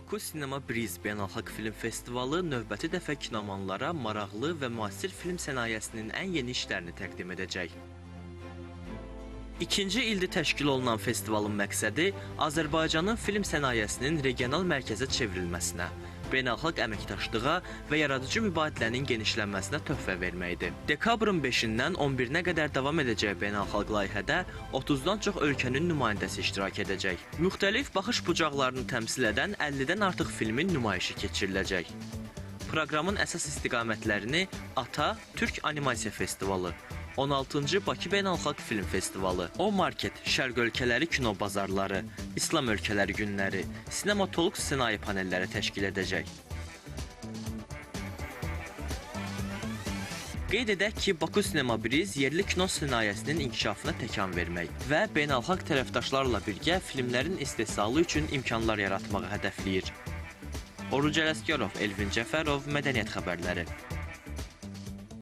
Baku Sinema Breeze Beynəlxalq Film Festivalı növbəti dəfə kinomanlara maraqlı və müasir film sənayesinin ən yeni işlərini təqdim edəcək. İkinci ildir təşkil olunan festivalın məqsədi Azərbaycanın film sənayesinin regional mərkəzə çevrilməsinə, beynəlxalq əməkdaşlığa və yaradıcı mübadilənin genişlənməsinə töhfə verməkdir. Dekabrın 5-dən 11-nə qədər davam edəcək beynəlxalq layihədə 30-dan çox ölkənin nümayəndəsi iştirak edəcək. Müxtəlif baxış bucaqlarını təmsil edən 50-dən artıq filmin nümayişi keçiriləcək. Proqramın əsas istiqamətlərini ATA Türk Animasiya Festivalı, 16-cı Bakı Beynəlxalq Film Festivalı, O-Market Şərq ölkələri kino bazarları, İslam ölkələri günləri, sinematoloq sənaye panelləri təşkil edəcək. Qeyd edək ki, Baku Sinema Breeze yerli kino sənayesinin inkişafına təkan vermək və beynəlxalq tərəfdaşlarla birgə filmlərin istehsalı üçün imkanlar yaratmağı hədəfləyir. Oruc Ələsgərov, Elvin Cəfərov, Mədəniyyət xəbərləri.